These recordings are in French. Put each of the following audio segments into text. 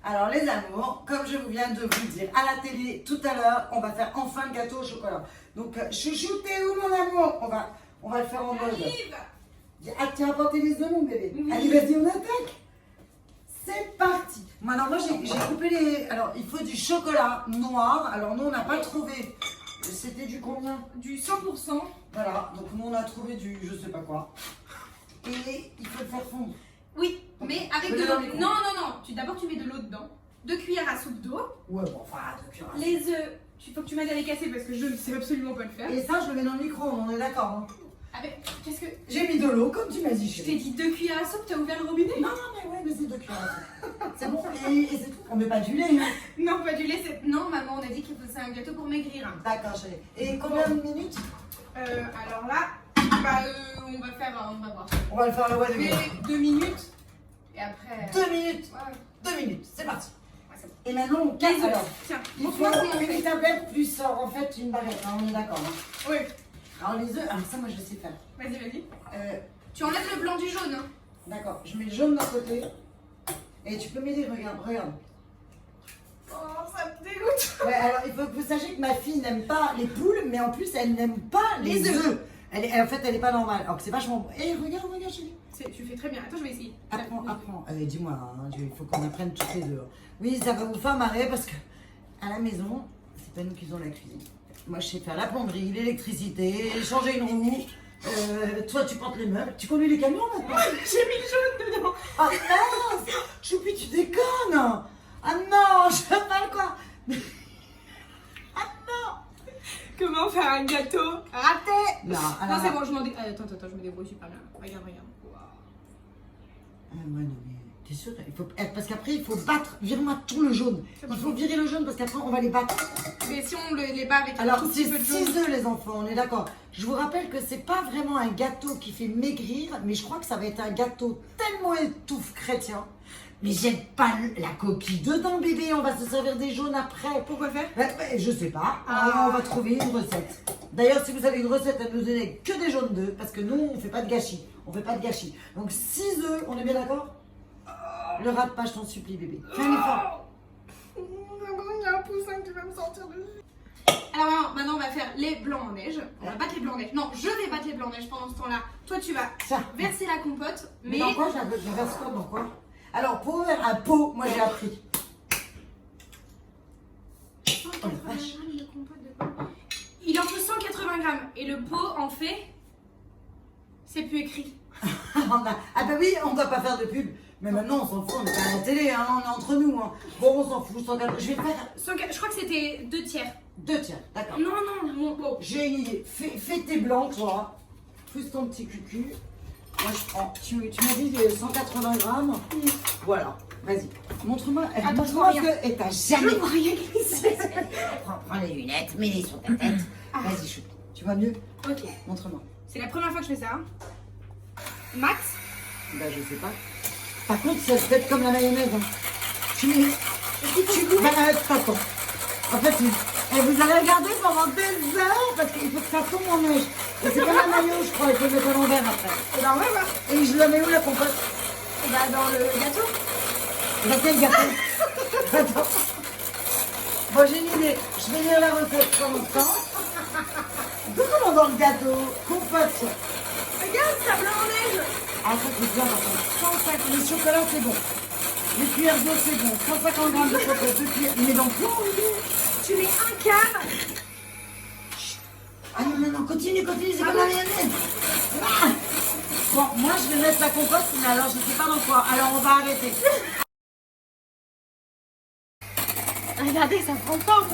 Alors les amours, comme je viens de vous dire à la télé tout à l'heure, on va faire enfin le gâteau au chocolat. Donc chouchou, t'es où mon amour? On va le faire en mode. Ah, tu as apporté les œufs mon bébé. Oui. Allez, vas-y, on attaque. C'est parti. Maintenant moi j'ai coupé les. Alors il faut du chocolat noir. Alors nous on n'a pas trouvé. C'était du combien? Du 100%. Voilà, donc nous on a trouvé du je sais pas quoi. Et il faut le faire fondre. Oui, mais avec Je de mets dans l'eau. les Non, non, non. D'abord, tu mets de l'eau dedans. 2 cuillères à soupe d'eau. Ouais, bon, enfin, de cure. Les œufs, il faut que tu m'aides à les casser parce que je ne sais absolument pas le faire. Et ça, je le mets dans le micro, on est d'accord. Hein. Qu'est-ce que. J'ai mis de l'eau, comme tu m'as dit, Je t'ai chérie. dit 2 cuillères à soupe, t'as ouvert le robinet? Non, non, mais ouais, mais c'est 2 cuillères. C'est bon, et c'est tout. On met pas du lait. Hein. Non, pas du lait. Non, maman, on a dit que c'est un gâteau pour maigrir. D'accord, chérie. Et combien de minutes? Alors là, on va voir. On va le faire le web. Mais 2 minutes. Et après. 2 minutes. Ouais. 2 minutes, c'est parti. Ouais, c'est bon. Et maintenant, on Les casse. œufs. Alors, Tiens, il faut montre-moi comment on une fait. tablette plus en fait une baguette. Hein, on est d'accord. Hein. Oui. Alors, les œufs, ça, moi, je sais faire. Vas-y, vas-y. Euh, Tu enlèves le blanc du jaune. Hein. d'accord, je mets le jaune d'un côté. Et tu peux m'aider, regarde. Oh, ça me dégoûte. Ouais, alors il faut que vous sachiez que ma fille n'aime pas les poules, mais en plus elle n'aime pas les Les œufs. En fait, elle est pas normale. Alors que c'est vachement bon. Eh, regarde, chérie. Tu fais très bien. Attends, je vais essayer. Apprends. Allez, dis-moi, hein, il faut qu'on apprenne toutes les deux. Oui, ça va vous faire marrer parce que à la maison, c'est pas nous qui faisons la cuisine. Moi, je sais faire la plomberie, l'électricité, changer une roue. Toi, tu portes les meubles. Tu conduis les camions maintenant? J'ai mis le jaune dedans. Ah mince! Choupi, tu déconnes! Ah non, je sais pas quoi! Ah non! Comment faire un gâteau raté? Non, Non, c'est bon, je m'en dé... Attends, je me débrouille super bien. Regarde. Wow. Ah ouais, non, mais t'es sûr? Parce qu'après, il faut battre. Vire-moi tout le jaune. Il faut virer le jaune parce qu'après, on va les battre. Mais si on les bat avec un Alors, tout c'est petit peu de jaune. 6 œufs, les enfants, on est d'accord. Je vous rappelle que c'est pas vraiment un gâteau qui fait maigrir, mais je crois que ça va être un gâteau tellement étouffe chrétien. Mais jette pas la coquille dedans, bébé. On va se servir des jaunes après. Pourquoi faire? Je sais pas. Ah. On va trouver une recette. D'ailleurs, si vous avez une recette à nous donner, que des jaunes d'œufs, parce que nous, on fait pas de gâchis. Donc 6 œufs, on est bien d'accord? Le rate pas, je t'en supplie, bébé. Fais un effort. Il y a un poussin qui va me sortir de... Alors maintenant, on va faire les blancs en neige. On va battre les blancs en neige. Non, je vais battre les blancs en neige pendant ce temps-là. Toi, tu vas Ça. verser la compote. Mais Dans quoi je verse quoi? Dans quoi? Alors, pour faire un pot, moi j'ai appris. 180 grammes de compote de quoi? Il en faut 180 grammes. Et le pot en fait... C'est plus écrit. Ah bah oui, on doit pas faire de pub. Mais maintenant, on s'en fout, on est pas à la télé, hein, on est entre nous. Hein. Bon, on s'en fout, 180. Je vais faire Je crois que c'était 2 tiers. 2 tiers, d'accord. Non, mon pot. J'ai une idée. Fais tes blancs, toi. Plus ton petit cucu. Moi, je prends. Tu m'as dit 180 grammes. Voilà. Vas-y. Montre-moi. Attends, je Montre-moi vois que. Et t'as jamais. Je vois rien glisser. Prends les lunettes, mets-les sur ta tête. Vas-y, chou. Tu vois mieux? Ok. Montre-moi. C'est la première fois que je fais ça. Max. Bah, je sais pas. Par contre, ça se fait comme la mayonnaise. Hein. Attends. En fait, vous allez regarder pendant des heures parce qu'il faut que ça tombe en neige. Et c'est comme la maillot, je crois. Il faut le mettre à l'envers après. Et ben on va voir. Et je la mets où la compote? Et ben dans le gâteau. Dans quel gâteau? Attends. Bon, j'ai une idée. Je vais lire la recette pendant ce temps. Comment dans le gâteau? Compote. Regarde, ça blanc en neige. Ah, ça c'est bien, par contre. 105, le chocolat, c'est bon. Les cuillères d'eau, c'est bon. 150 grammes de chocolat, 2 cuillères. Mais dans quoi, Tu mets un quart. Ah non, continue, c'est comme la mayonnaise. Ah. Bon, moi, je vais mettre la compote, mais alors, je sais pas dans quoi. Alors, on va arrêter. Regardez, ça prend forme.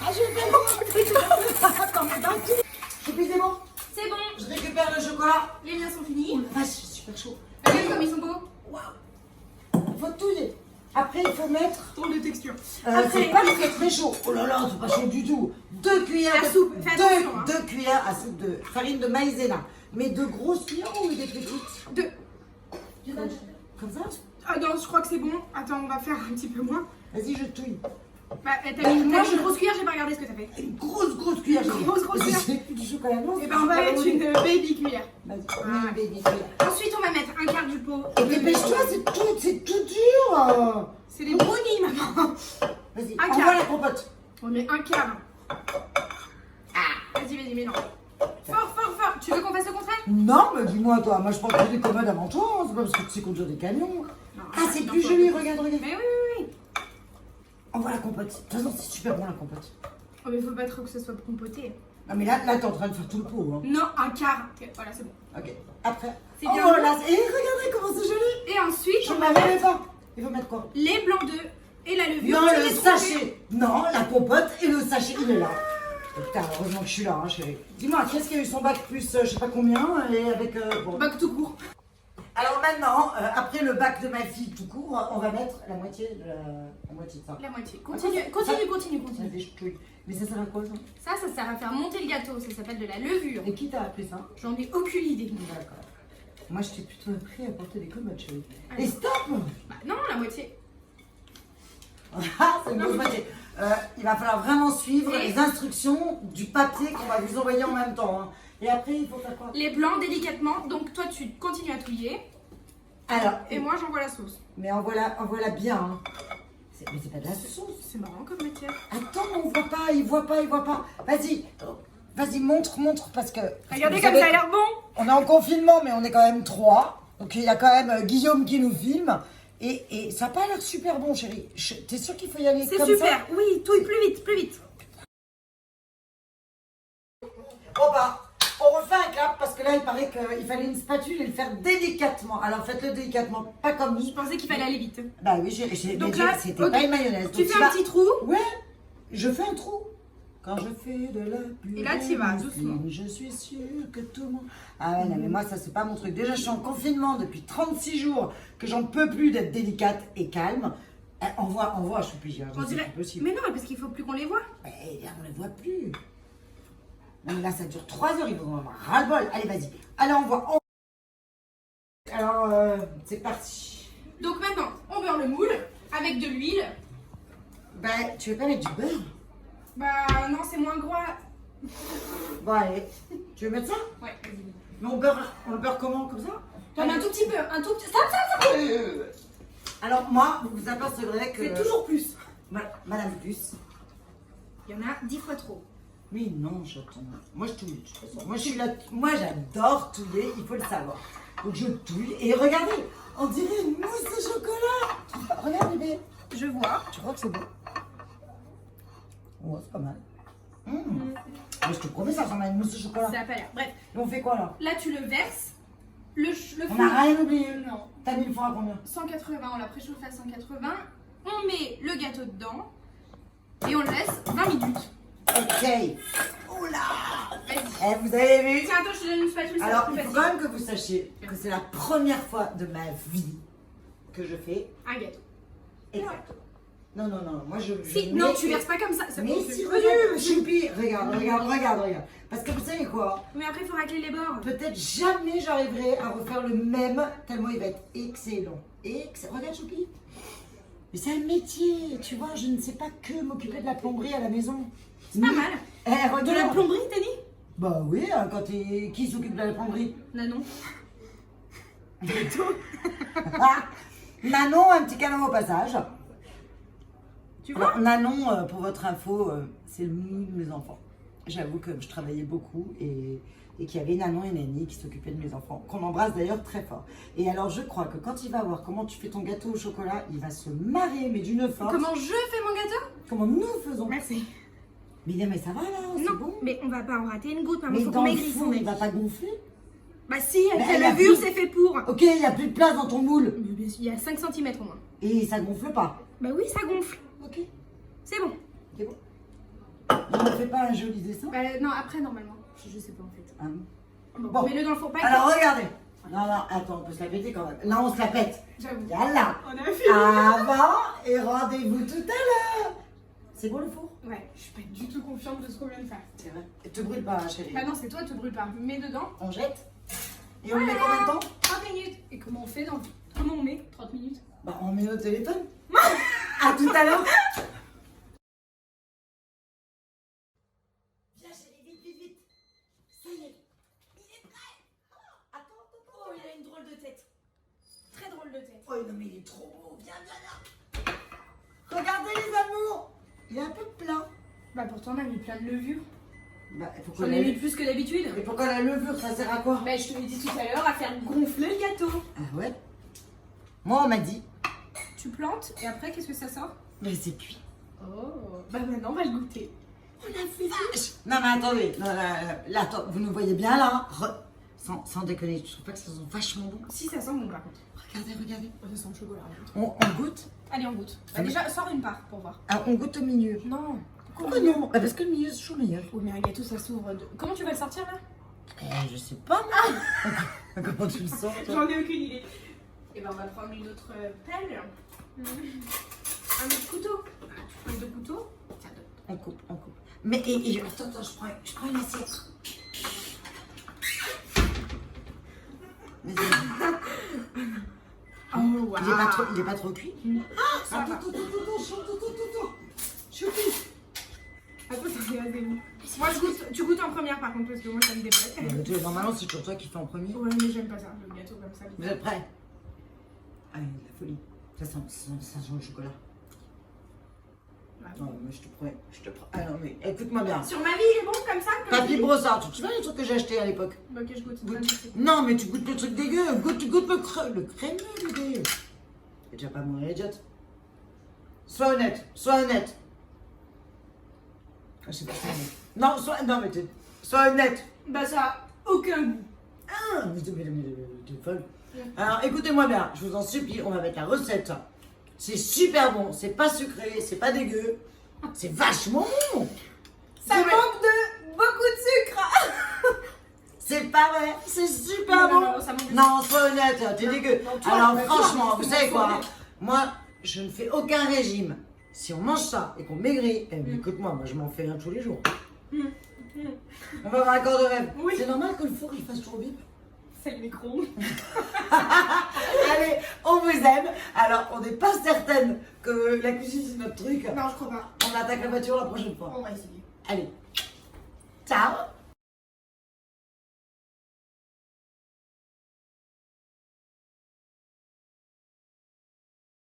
Ah, je vais faire attends, mais dans tout. C'est bon. C'est bon. Je récupère le chocolat. Les miens sont finis. Oh la vache, c'est super chaud. Regarde comme ils sont beaux. Il faut touiller. Après, il faut mettre. Tour de texture. C'est pas très chaud. Oh là là, c'est pas chaud du tout. 2 cuillères À soupe. Fais attention, hein. 2 cuillères à soupe de farine de maïzena. Mais de grosses cuillères ou des petites? Deux. Comme ça? Ah non, je crois que c'est bon. Attends, on va faire un petit peu moins. Vas-y, je touille. Bah, t'as mis une grosse cuillère, j'ai pas regardé ce que t'as fait. Une grosse cuillère. Une grosse cuillère. C'est du chocolat blanc. Et ben on va mettre une baby cuillère. Vas-y, on met une baby cuillère. Ensuite, on va mettre un quart du pot. Et dépêche-toi, c'est tout dur. C'est des brownies, Vas-y, Un envoie quart. la compote. On met un quart. Vas-y, mélange. Fort, fort, fort. Tu veux qu'on fasse le contraire? Non, mais dis-moi, toi, moi je pense que tu es commode avant toi, hein. C'est pas parce que tu sais conduire des camions. Non, Ah, c'est non, plus faut- joli, regarde, regarde. Mais oui. Envoie la compote. De toute façon, c'est super bon la compote. Oh, mais faut pas trop que ce soit compoté. Non, mais là t'es en train de faire tout le pot. Hein. Non, un quart. Ok, voilà, c'est bon. Ok, après. C'est Oh, bien. voilà. Et regardez comment c'est joli. Et ensuite, Je on m'en va avais mettre pas. Il faut mettre quoi? les blancs d'œufs et la levure. Non, Je le l'ai trouvé. sachet. Non, la compote et le sachet, il est là. Oh, putain, heureusement que je suis là, hein, chérie. Dis-moi, qui est-ce qui a eu son bac plus je sais pas combien et avec. Bon. Bac tout court. Alors maintenant, après le bac de ma fille tout court, on va mettre la moitié de ça. La moitié. Ça- Continue. Ça fait chouille. Mais ça sert à quoi ça? Ça sert à faire monter le gâteau. Ça s'appelle de la levure. Et qui t'a appris ça? J'en ai aucune idée. D'accord. Moi, je t'ai plutôt appris à porter des commodes, chérie. Ah. Et stop! Bah, non, la moitié. Ah, c'est une grosse moitié. Il va falloir vraiment suivre Et- les instructions du papier qu'on va vous envoyer en même temps. Hein. Et après, il faut faire quoi? Les blancs délicatement. Donc toi, tu continues à touiller. Alors, Et moi, j'envoie la sauce. mais envoie-la bien. Hein. Mais c'est pas de la sauce. C'est marrant comme matière. Attends, on voit pas, il voit pas. Vas-y, montre, parce que. Regardez vous comme savez, ça a l'air bon. On est en confinement, mais on est quand même 3. Donc il y a quand même Guillaume qui nous filme. Et ça n'a pas l'air super bon, chérie. T'es sûre qu'il faut y aller C'est comme super. Oui, touille plus vite. Bon bah, on refait un clap parce que là, il paraît qu'il fallait une spatule et le faire délicatement. Alors faites-le délicatement, pas comme nous. Je pensais qu'il fallait aller vite. Bah oui, j'ai Donc mais là, c'était ok. pas une mayonnaise. Tu Donc fais vas- un petit trou. Ouais, je fais un trou. Quand je fais de la purée Et là, tu y vas, muffin, doucement. je suis sûre que tout le monde... Ah ouais, non, mais moi, ça, c'est pas mon truc. Déjà, je suis en confinement depuis 36 jours, que j'en peux plus d'être délicate et calme. Envoie, Choupi, hein, On c'est dirait. plus possible. Mais non, parce qu'il faut plus qu'on les voit. Mais là, on les voit plus. Non, mais là, ça dure 3 heures, ils vont en avoir ras-le-bol. Allez, vas-y. Allez, envoie. Alors, c'est parti. Donc maintenant, on beurre le moule avec de l'huile. Bah, tu veux pas mettre du beurre? Bah non, c'est moins gras. Bon, allez. Tu veux mettre ça? Ouais, vas-y. Mais on le beurre comment? Comme ça? T'en mets un tout petit peu, un tout petit. Ça. Alors moi, vous vous apercevrez que... C'est toujours plus. Madame Plus. Il y en a 10 fois trop. Mais non, chaton. Moi, je touille de toute façon. Moi, j'adore touiller, il faut le savoir. Donc je touille. Et regardez, on dirait une mousse de chocolat. Regarde, bébé. Je vois. Tu crois que c'est bon? Ouais, c'est pas mal. Mais je te promets, ça ressemble à une mousse de chocolat. Ça a pas l'air. Bref, Et on fait quoi là? là tu le verses. Le On four. n'a rien oublié. Non. T'as mis le four à combien? 180, on l'a préchauffé à 180. On met le gâteau dedans. Et on le laisse 20 minutes. Ok. Oula. Vas-y. Vous avez vu? Tiens, attends, je te donne une spatule, ça va Alors, plus il faut facile. quand même que vous sachiez que c'est la première fois de ma vie que je fais Un gâteau. exactement. Non, moi je. Si, non, tu verses pas comme ça. Ça Mais compte si, plus. regarde, Choupi, regarde. Parce que vous savez quoi? Mais après, il faut racler les bords. Peut-être jamais j'arriverai à refaire le même, tellement il va être excellent. Regarde, Choupi. Mais c'est un métier, tu vois, je ne sais pas que m'occuper de la plomberie à la maison. C'est pas mal. Regarde. De la plomberie, t'as dit? Bah oui, hein, qui s'occupe de la plomberie? Nanon. Nanon, un petit canon au passage. Tu vois? Alors, Nanon, pour votre info, c'est le mou de mes enfants. J'avoue que je travaillais beaucoup et qu'il y avait Nanon et Nani qui s'occupaient de mes enfants, qu'on embrasse d'ailleurs très fort. Et alors, je crois que quand il va voir comment tu fais ton gâteau au chocolat, il va se marrer, mais d'une force. Comment je fais mon gâteau? Comment nous faisons. Merci. Mais non, mais ça va là, c'est Non, bon. mais on va pas en rater une goutte, maman. Mais Faut dans qu'on le maigrisse. four, il va pas gonfler. Bah si, avec Mais la elle a levure, plus- c'est fait pour. Ok, il n'y a plus de place dans ton moule. Il y a 5 cm au moins. Et ça gonfle pas. Bah oui, ça gonfle. Ok, C'est bon. c'est bon. On ne fait pas un joli dessin. Bah non, après, normalement. Je sais pas en fait. Hein. Bon, Bon. mets-le dans le four. Pas Alors regardez. Non, attends, on peut se la péter quand même. Là, on se la pète. J'avoue. Yalla. On a fini. Avant et rendez-vous tout à l'heure. C'est beau le four? Ouais, je suis pas du tout confiante de ce qu'on vient de faire. C'est vrai. Et te brûle pas, hein, chérie. Bah non, c'est toi, tu brûles pas. Mets dedans. On jette. Et on le met combien de temps? 30 minutes. Et comment on fait dans... Comment on met 30 minutes? Bah, on met au téléphone. À tout à l'heure. Viens, chérie, vite. Ça y est. Il est prêt. Attends. Oh, il a une drôle de tête. Très drôle de tête. Oh non, mais il est trop beau. Viens là. Regarde Bah pourtant on a mis plein de levure. Bah, il faut qu'on J'en ai mis plus que d'habitude. Et pourquoi la levure, ça sert à quoi? Bah je te l'ai dit tout à l'heure, à faire gonfler le gâteau. Ah ouais? Moi, on m'a dit. Tu plantes et après qu'est-ce que ça sort? Mais c'est cuit. Oh, bah maintenant on va le goûter. Oh la vache! Non mais attendez, non, là, attends, vous nous voyez bien là? Sans déconner, je trouve pas que ça sent vachement bon. Si ça sent bon par contre. Regardez. Ça sent le chocolat. On goûte? Allez on goûte. Bah, Ah, déjà sors une part pour voir. Ah, on goûte au milieu. Non. Pourquoi non? Bah, parce que le milieu c'est toujours meilleur. Oui mais un gâteau ça s'ouvre. Comment tu vas le sortir là? Je sais pas moi. Comment tu le sens toi? J'en ai aucune idée. Et ben on va prendre une autre pelle. Un autre couteau. Ah, tu prends deux couteaux. Tiens, deux. On coupe. Mais attends, je prends une assiette. Mais Oh wow. il est pas trop cuit. Ça va. Attends, choupi. Attends, ça va des mots. Moi je goûte. Tu goûtes en première par contre parce que moi ça me déplaît. Normalement c'est toujours toi qui fais en premier. Ouais mais j'aime pas ça, le gâteau comme ça. Vous êtes prêts? Allez, la folie. Ça sent le chocolat. Ouais. Non, mais je te prends. Ah non, mais écoute-moi bien. Sur ma vie il est bon comme ça comme Papy brossard, tu te souviens les trucs que j'ai achetés à l'époque? Bah, ok je goûte. Non, mais tu goûtes le truc dégueu. Goûte le crémeux, le dégueu. T'es déjà pas mourir, idiote. Sois honnête. Ah, c'est pas ça. Non, sois honnête. Bah ça a aucun goût. Ah, mais t'es folle. Alors écoutez-moi bien, je vous en supplie, on va mettre la recette. C'est super bon, c'est pas sucré, c'est pas dégueu, c'est vachement bon. Ça manque de beaucoup de sucre. C'est pas vrai, c'est super bon. Non, ça manque de Non, sois honnête, t'es dégueu. non, toi, Alors toi, franchement, vous sois savez quoi? honnête. Moi, je ne fais aucun régime. Si on mange ça et qu'on maigrit, eh bien, écoute-moi, moi je m'en fais un tous les jours. On va avoir un corps de rêve. Oui. C'est normal que le four il fasse toujours bip. C'est le micro. Allez, on vous aime. Alors, on n'est pas certaine que la cuisine c'est notre truc. Non je crois pas. On attaque la voiture la prochaine fois. On va essayer. Allez, ciao.